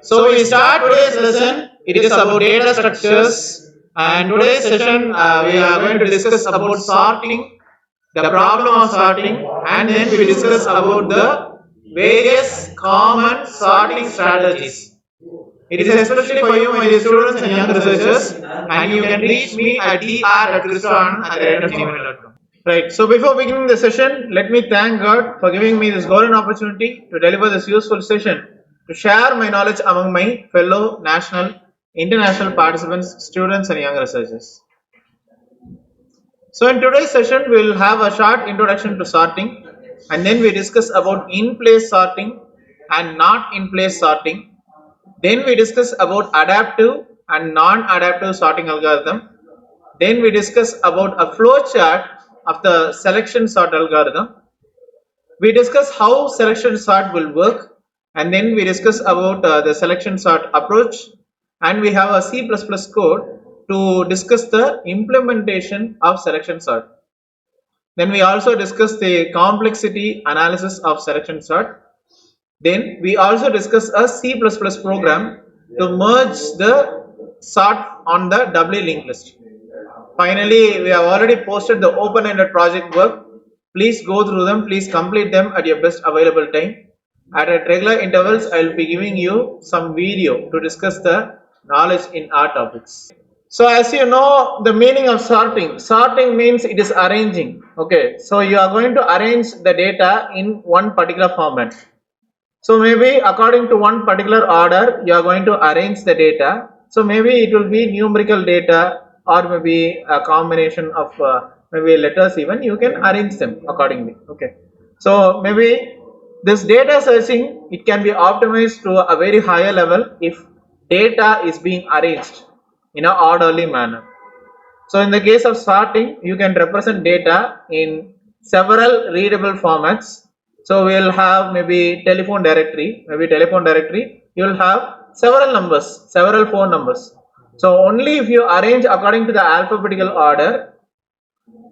So we start today's lesson. It is about data structures, and today's session we are going to discuss about sorting, the problem of sorting, and then we discuss about the various common sorting strategies. It is especially for you, my dear students and young researchers, and you can reach me at dr.krishan@gmail.com. Right. So before beginning the session, let me thank God for giving me this golden opportunity to deliver this useful session to share my knowledge among my fellow national, international participants, students, and young researchers. So in today's session, we will have a short introduction to sorting, and then we discuss about in-place sorting and not in-place sorting. Then we discuss about adaptive and non-adaptive sorting algorithm. Then we discuss about a flow chart of the selection sort algorithm. We discuss how selection sort will work, and then we discuss about the selection sort approach, and we have a C++ code to discuss the implementation of selection sort. Then we also discuss the complexity analysis of selection sort. Then we also discuss a C++ program to merge the sort on the doubly linked list. Finally, we have already posted the open-ended project work. Please go through them. Please complete them at your best available time. At regular intervals, I will be giving you some video to discuss the knowledge in our topics. So as you know, the meaning of sorting. Sorting means it is arranging. Okay, so you are going to arrange the data in one particular format. So maybe according to one particular order, you are going to arrange the data. So maybe it will be numerical data or maybe a combination of maybe letters even. You can arrange them accordingly. Okay. So maybe this data searching, it can be optimized to a very higher level if data is being arranged in an orderly manner. So in the case of sorting, you can represent data in several readable formats. So we'll have maybe telephone directory, you will have several numbers, several phone numbers. So only if you arrange according to the alphabetical order,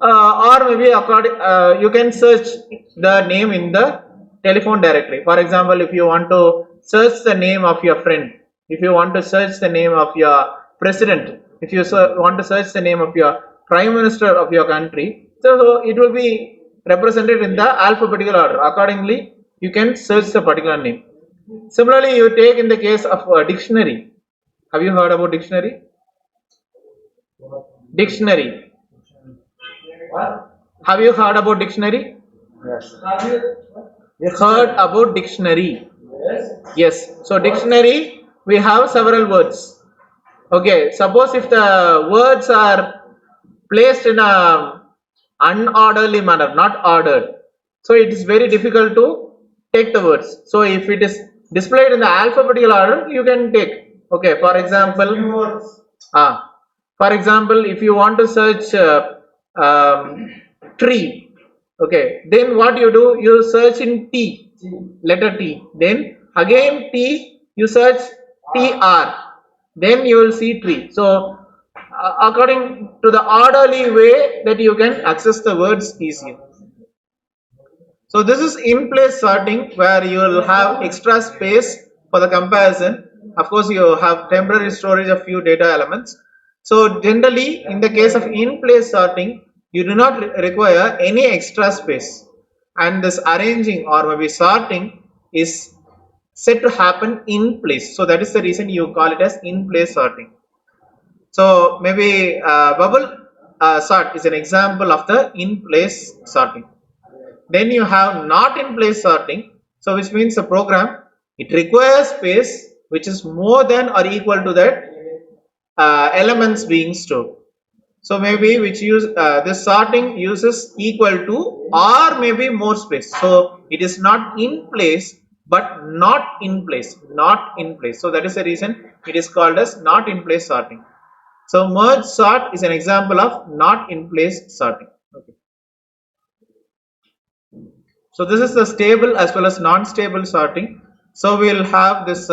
or maybe according, you can search the name in the telephone directory. For example, if you want to search the name of your friend, if you want to search the name of your president, if you want to search the name of your prime minister of your country, so it will be represented in the alphabetical order. Accordingly, you can search the particular name. Similarly, you take in the case of a dictionary. Have you heard about dictionary? Dictionary. Have you heard about dictionary? Yes. Heard about dictionary? Yes. So dictionary, we have several words. Okay, suppose if the words are placed in a unorderly manner, not ordered, so it is very difficult to take the words. So if it is displayed in the alphabetical order, you can take. Okay, for example, for example, if you want to search tree, okay, then what you do, you search in T, letter T, then again T, you search TR, then you will see tree. So according to the orderly way that you can access the words easier. So this is in-place sorting where you will have extra space for the comparison. Of course, you have temporary storage of few data elements. So generally, in the case of in-place sorting, you do not require any extra space. And this arranging or maybe sorting is said to happen in place. So that is the reason you call it as in-place sorting. So maybe bubble sort is an example of the in-place sorting. Then you have not in place sorting, so which means the program, it requires space which is more than or equal to that elements being stored. So maybe which use this sorting uses equal to or maybe more space. So it is not in place but not in place, not in place. So that is the reason it is called as not in place sorting. So merge sort is an example of not in place sorting. Okay. So this is the stable as well as non-stable sorting. So we will have this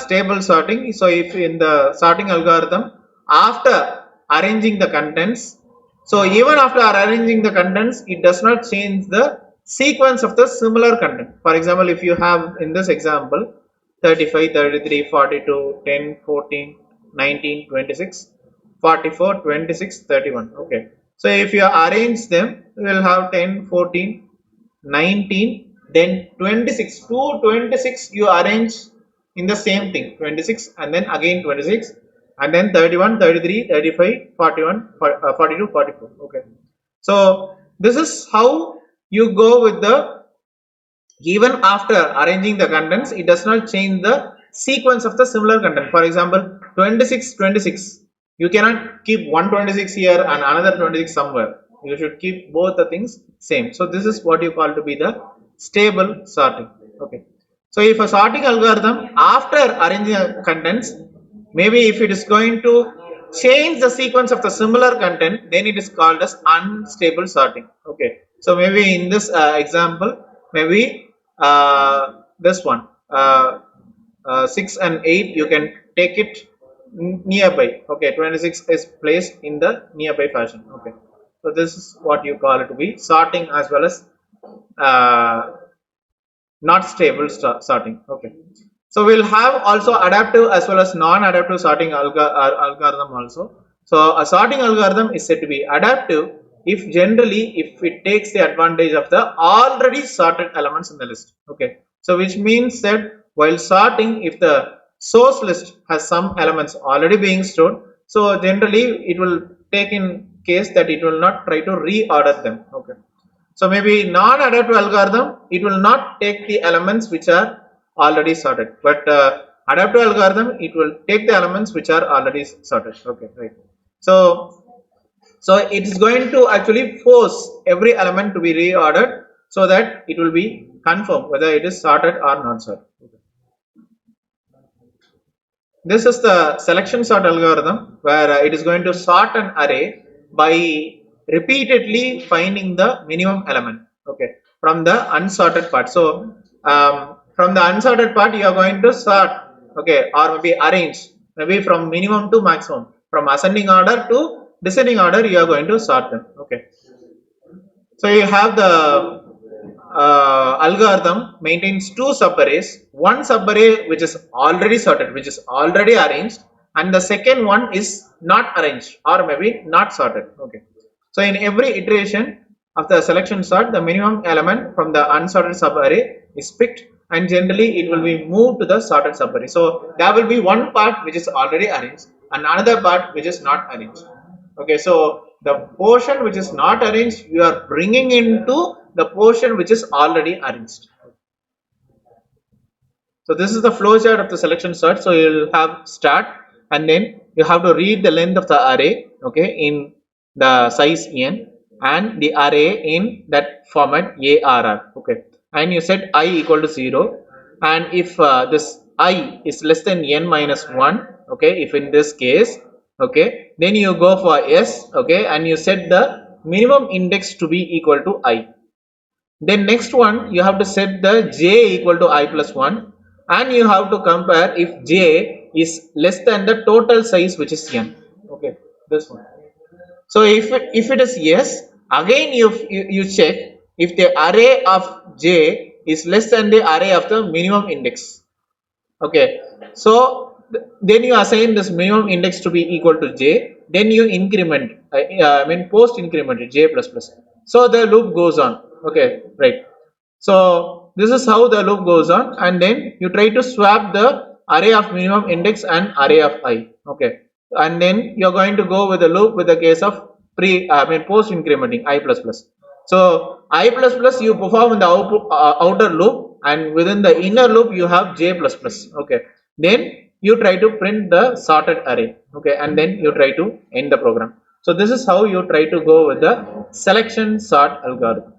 stable sorting. So if in the sorting algorithm, after arranging the contents, so even after arranging the contents, it does not change the sequence of the similar content. For example, if you have in this example, 35, 33, 42, 10, 14, 19, 26, 44, 26, 31. Okay. So if you arrange them, you will have 10, 14, 19, then 26. 2, 26 you arrange in the same thing. 26 and then again 26 and then 31, 33, 35, 41, 42, 44. Okay. So this is how you go with the, even after arranging the contents, it does not change the sequence of the similar content. For example, 26, 26. You cannot keep 126 here and another 26 somewhere. You should keep both the things same. So this is what you call to be the stable sorting. Okay. So if a sorting algorithm after arranging the contents, maybe if it is going to change the sequence of the similar content, then it is called as unstable sorting. Okay. So maybe in this example, maybe this one, 6 and 8, you can take it nearby. Okay, 26 is placed in the nearby fashion. Okay, so this is what you call it to be sorting as well as uh, not stable sorting. Okay, so we'll have also adaptive as well as non-adaptive sorting algorithm also. So a sorting algorithm is said to be adaptive if generally if it takes the advantage of the already sorted elements in the list. Okay, so which means that while sorting, if the source list has some elements already being stored, so generally it will take in case that it will not try to reorder them. Okay, so maybe non-adaptive algorithm, it will not take the elements which are already sorted, but adaptive algorithm, it will take the elements which are already sorted. Okay, right. So, so it is going to actually force every element to be reordered so that it will be confirmed whether it is sorted or not sorted. Okay. This is the selection sort algorithm where it is going to sort an array by repeatedly finding the minimum element, okay, from the unsorted part. So from the unsorted part you are going to sort, okay, or maybe arrange, maybe from minimum to maximum, from ascending order to descending order you are going to sort them. Okay, so you have the algorithm maintains two subarrays, one subarray which is already sorted, which is already arranged, and the second one is not arranged or maybe not sorted. Okay. So in every iteration of the selection sort, the minimum element from the unsorted subarray is picked and generally it will be moved to the sorted subarray. So there will be one part which is already arranged and another part which is not arranged. Okay, so the portion which is not arranged, you are bringing into the portion which is already arranged. So this is the flow chart of the selection sort. So you will have start and then you have to read the length of the array, okay, in the size n and the array in that format ARR, okay, and you set I equal to 0, and if this I is less than n minus 1, okay, if in this case, okay, then you go for S, okay, and you set the minimum index to be equal to I. Then next one you have to set the j equal to I plus 1 and you have to compare if j is less than the total size which is n. Okay, this one. So if it is yes, again you check if the array of j is less than the array of the minimum index. Okay, so then you assign this minimum index to be equal to j, then you increment, I mean post increment j plus plus. So the loop goes on. Okay, right. So this is how the loop goes on, and then you try to swap the array of minimum index and array of I. Okay, and then you're going to go with the loop with the case of post incrementing I plus plus. So I plus plus you perform in the outer loop, and within the inner loop you have j plus plus. Okay, then you try to print the sorted array. Okay, and then you try to end the program. So this is how you try to go with the selection sort algorithm.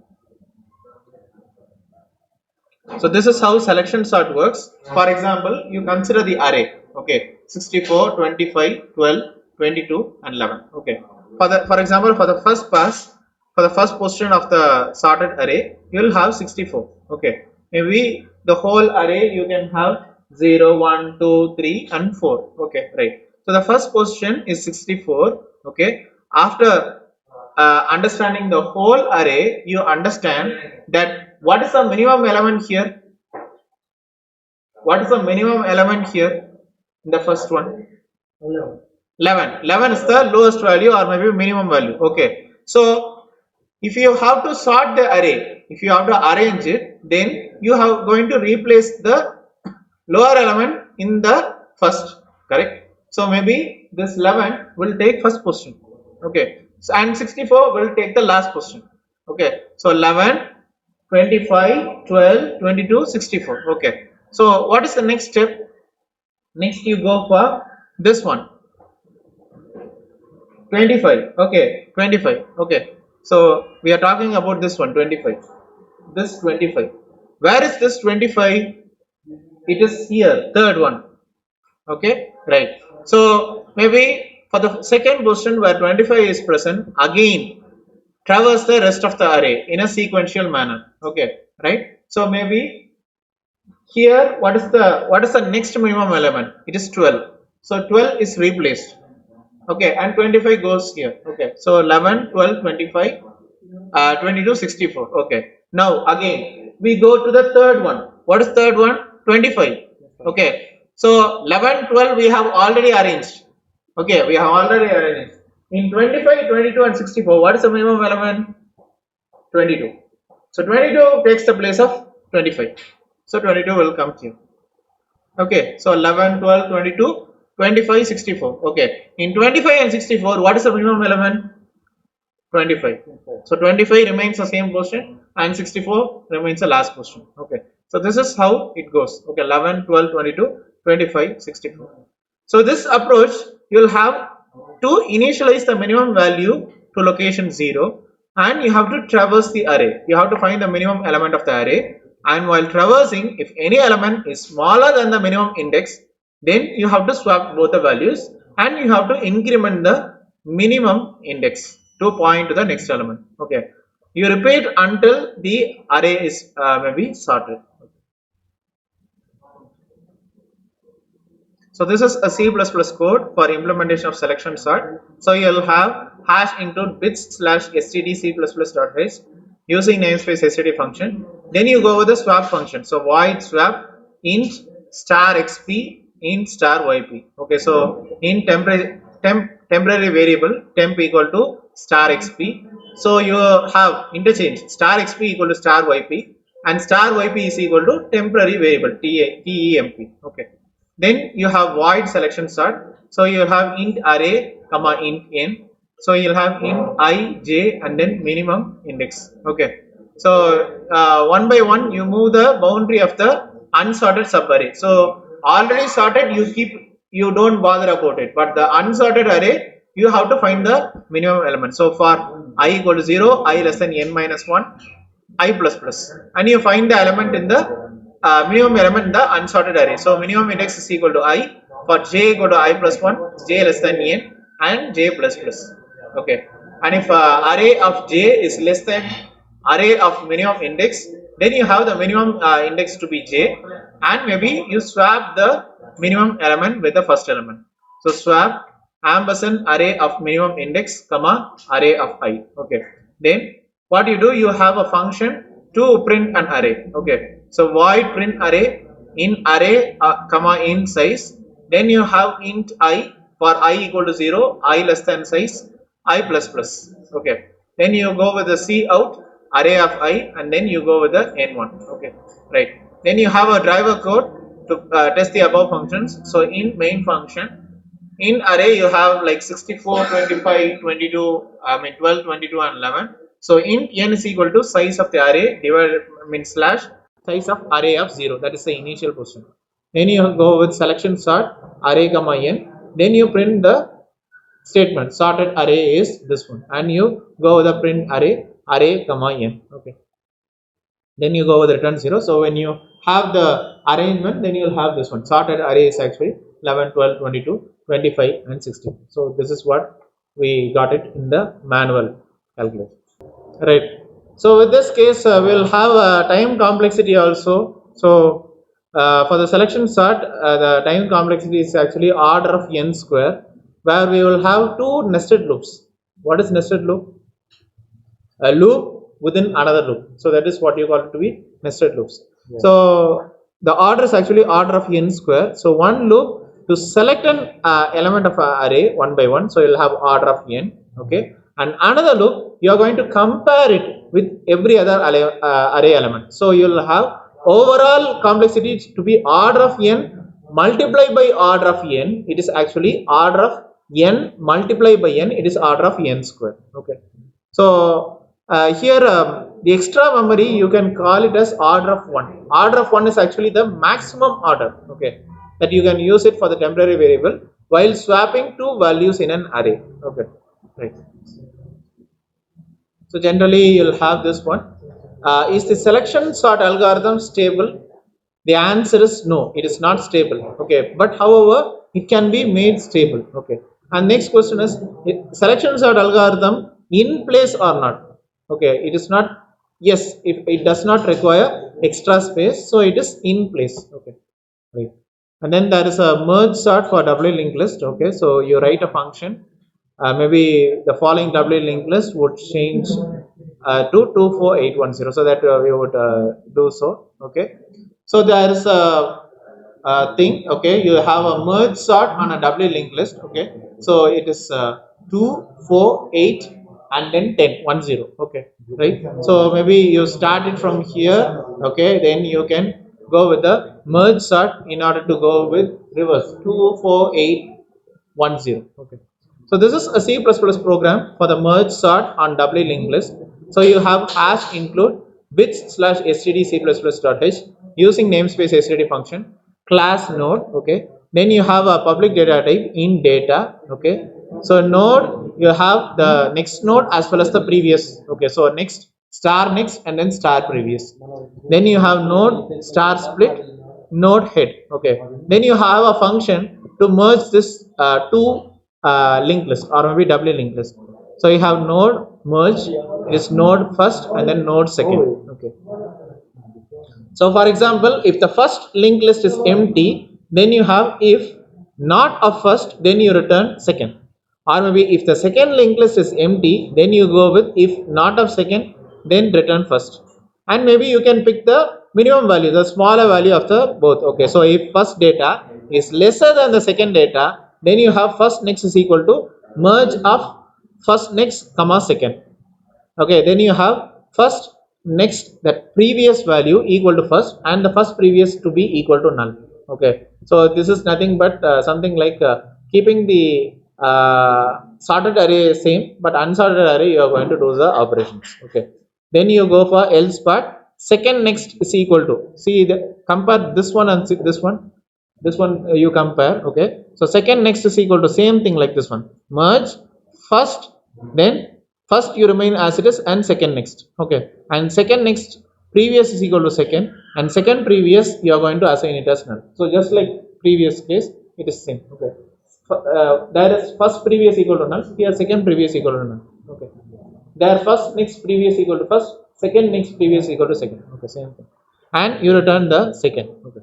So this is how selection sort works. For example, you consider the array. Okay, 64, 25, 12, 22 and 11. Okay. For example, for the first pass, for the first position of the sorted array, you will have 64. Okay. Maybe the whole array you can have 0, 1, 2, 3 and 4. Okay, right. So the first position is 64. Okay. After understanding the whole array, you understand that what is the minimum element here? What is the minimum element here in the first one? 11. 11 is the lowest value or maybe minimum value. Okay. So if you have to sort the array, if you have to arrange it, then you have going to replace the lower element in the first, correct? So maybe this 11 will take first position. Okay. So, and 64 will take the last position. Okay. So 11, 25, 12, 22, 64. Okay. So what is the next step? Next you go for this one. 25. Okay. 25. Okay. So we are talking about this one, 25. This 25. Where is this 25? It is here, third one. Okay. Right. So maybe for the second position where 25 is present, again traverse the rest of the array in a sequential manner. Okay. Right. So maybe here what is the next minimum element? It is 12. So 12 is replaced. Okay, and 25 goes here. Okay, so 11, 12, 25, 22, 64. Okay, now again we go to the third one. What is third one? 25. Okay, so 11, 12 we have already arranged. Okay, we have already arranged. In 25, 22 and 64, what is the minimum element? 22. So 22 takes the place of 25. So 22 will come here. Okay, so 11, 12, 22, 25, 64. Okay, in 25 and 64, what is the minimum element? 25. So 25 remains the same position and 64 remains the last position. Okay, so this is how it goes. Okay, 11, 12, 22, 25, 64. So this approach, you will have to initialize the minimum value to location 0 and you have to traverse the array. You have to find the minimum element of the array, and while traversing, if any element is smaller than the minimum index, then you have to swap both the values and you have to increment the minimum index to point to the next element. Okay, you repeat until the array is maybe sorted. So this is a C++ code for implementation of selection sort. So you'll have hash include bits /std C++.h using namespace std function. Then you go with the swap function. So void swap int star xp int star yp. Okay, so in temporary variable temp equal to star xp. So you have interchange star xp equal to star yp and star yp is equal to temporary variable temp. Okay. Then you have void selection sort. So you have int array comma int n. So you'll have int I, j and then minimum index. Okay. So one by one you move the boundary of the unsorted subarray. So already sorted you don't bother about it, but the unsorted array you have to find the minimum element. So for I equal to 0, I less than n minus 1, I plus plus, and you find the element in the minimum element in the unsorted array. So minimum index is equal to I. For j equal to I plus 1, j less than n and j plus plus. Okay, and if array of j is less than array of minimum index, then you have the minimum index to be j, and maybe you swap the minimum element with the first element. So swap ampersand array of minimum index comma array of I. Okay, then what you do, you have a function to print an array. Okay, so void print array in array comma in size. Then you have int I for I equal to 0, I less than size, I plus plus. Okay, then you go with the C out array of I and then you go with the n1. Okay, right. Then you have a driver code to test the above functions. So in main function, in array you have like 64, 25, 22, 12, 22 and 11. So int n is equal to size of the array divided slash size of array of 0. That is the initial position. Then you go with selection sort array comma n. Then you print the statement sorted array is this one, and you go with the print array comma n. Okay. Then you go with return 0. So when you have the arrangement, then you will have this one. Sorted array is actually 11, 12, 22, 25 and 16. So this is what we got it in the manual calculation. Right. So with this case, we'll have a time complexity also. So for the selection sort, the time complexity is actually order of n square, where we will have two nested loops. What is nested loop? A loop within another loop. So that is what you call it to be nested loops. Yeah. So the order is actually order of n square. So one loop to select an element of an array one by one. So you'll have order of n. Okay, and another loop you are going to compare it with every other array element. So you'll have overall complexity to be order of n multiplied by order of n. It is actually order of n multiplied by n. It is order of n square. Okay. So here the extra memory you can call it as order of 1. Order of 1 is actually the maximum order, okay, that you can use it for the temporary variable while swapping two values in an array. Okay, right. So generally you'll have this one. Is the selection sort algorithm stable? The answer is no, it is not stable. Okay, but however it can be made stable. Okay, and next question is selection sort algorithm in place or not? Okay, it is not. Yes, if it does not require extra space, so it is in place. Okay, right. And then there is a merge sort for doubly linked list. Okay, so you write a function. Maybe the following doubly linked list would change to 24810, so that we would do so. Okay, so there is a thing. Okay, you have a merge sort on a doubly linked list. Okay, so it is 2 4 8 and then 10 1 0. Okay, right. So maybe you start it from here. Okay, then you can go with the merge sort in order to go with reverse 2 4 8 1 0. Okay, so this is a C++ program for the merge sort on doubly linked list. So you have hash include bits slash std c++.h using namespace std function class node. Okay, then you have a public data type in data. Okay, so node you have the next node as well as the previous. Okay, so next star next and then star previous. Then you have node star split node head. Okay, then you have a function to merge this two linked list or maybe doubly linked list. So you have node merge, it is node first and then node second. Okay, so for example, if the first linked list is empty, then you have if not of first, then you return second. Or maybe if the second linked list is empty, then you go with if not of second, then return first. And maybe you can pick the minimum value, the smaller value of the both. Okay, so if first data is lesser than the second data, then you have first next is equal to merge of first next comma second. Okay, then you have first next that previous value equal to first and the first previous to be equal to null. Okay, so this is nothing but something like keeping the sorted array same, but unsorted array you are going to do the operations. Okay, then you go for else part. Second next is equal to, see the compare this one and this one, you compare. Okay, so second next is equal to same thing like this one, merge first, then first you remain as it is and second next. Okay, and second next previous is equal to second and second previous you are going to assign it as null. So just like previous case it is same. Okay, there is first previous equal to null, here second previous equal to null. Okay, there first next previous equal to first, second next previous equal to second. Okay, same thing, and you return the second. Okay,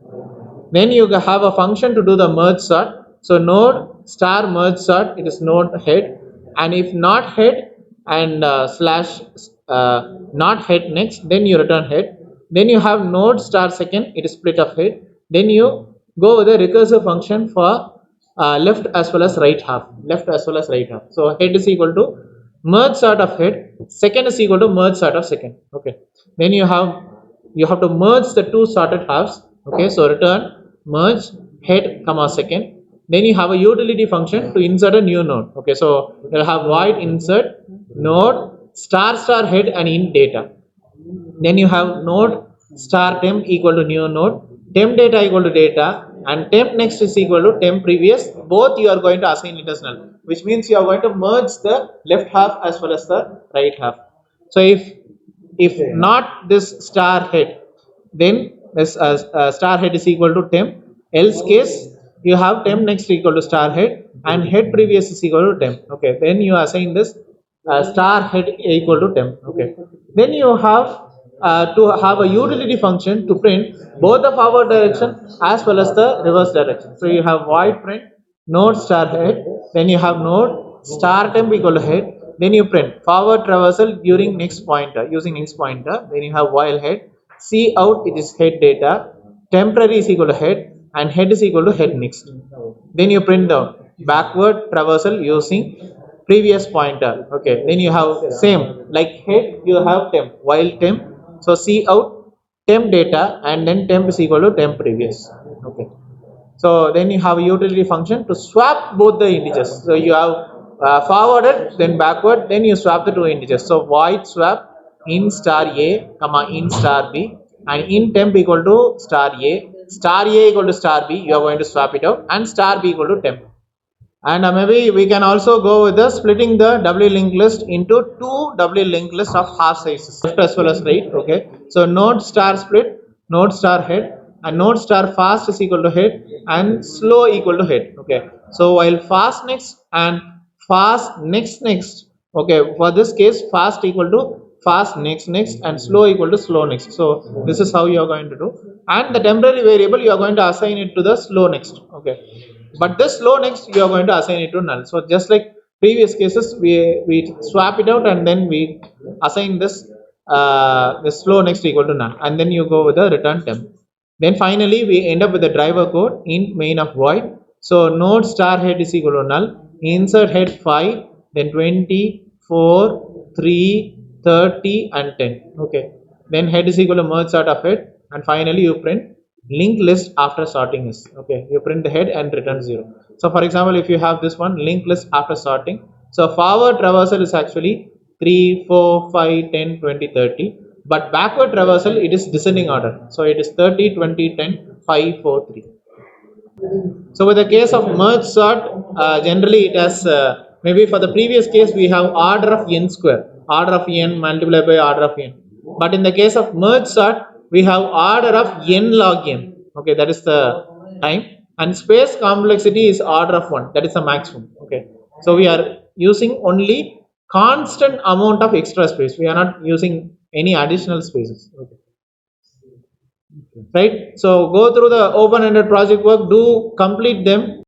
then you have a function to do the merge sort. So node star merge sort, it is node head, and if not head and slash not head next, then you return head. Then you have node star second, it is split of head. Then you go with a recursive function for left as well as right half, so head is equal to merge sort of head, second is equal to merge sort of second. Okay, then you have to merge the two sorted halves. Okay, so return merge head comma second. Then you have a utility function to insert a new node. Okay, so you'll have void insert node star head and in data. Then you have node star temp equal to new node, temp data equal to data, and temp next is equal to temp previous. Both you are going to assign it as null, which means you are going to merge the left half as well as the right half. So if not this star head, then this star head is equal to temp. Else case you have temp next equal to star head and head previous is equal to temp. Okay, then you assign this star head equal to temp. Okay, then you have to have a utility function to print both the forward direction as well as the reverse direction. So you have void print node star head, then you have node star temp equal to head, then you print forward traversal during next pointer using next pointer, then you have while head, see out it is head data, temporary is equal to head, and head is equal to head next. Then you print down backward traversal using previous pointer. Okay, then you have same like head, you have temp, while temp, so see out temp data, and then temp is equal to temp previous. Okay, so then you have a utility function to swap both the integers. So you have forwarded, then backward, then you swap the two integers. So void swap in star a comma in star b, and in temp equal to star a equal to star b, you are going to swap it out, and star b equal to temp. And maybe we can also go with the splitting the W linked list into two W linked lists of half sizes, left as well as right. Okay, so node star split, node star head, and node star fast is equal to head, and slow equal to head. Okay, so while fast next and fast next, okay, for this case fast equal to fast next and slow equal to slow next. So this is how you are going to do, and the temporary variable you are going to assign it to the slow next. Okay, but this slow next you are going to assign it to null. So just like previous cases, we swap it out, and then we assign this slow next equal to null, and then you go with the return temp. Then finally we end up with the driver code in main of void. So node star head is equal to null, insert head 5, then 20, 4, 3, 30, and 10. Okay, then head is equal to merge sort of head, and finally you print linked list after sorting is. Okay, you print the head and return 0. So for example, if you have this one linked list after sorting, so forward traversal is actually 3, 4, 5, 10, 20, 30, but backward traversal it is descending order, so it is 30, 20, 10, 5, 4, 3. So with the case of merge sort, generally it has maybe for the previous case we have order of n square, order of n multiplied by order of n. But in the case of merge sort, we have order of n log n. Okay, that is the time, and space complexity is order of 1. That is the maximum. Okay, so we are using only constant amount of extra space. We are not using any additional spaces. Okay, right, so go through the open-ended project work, do complete them,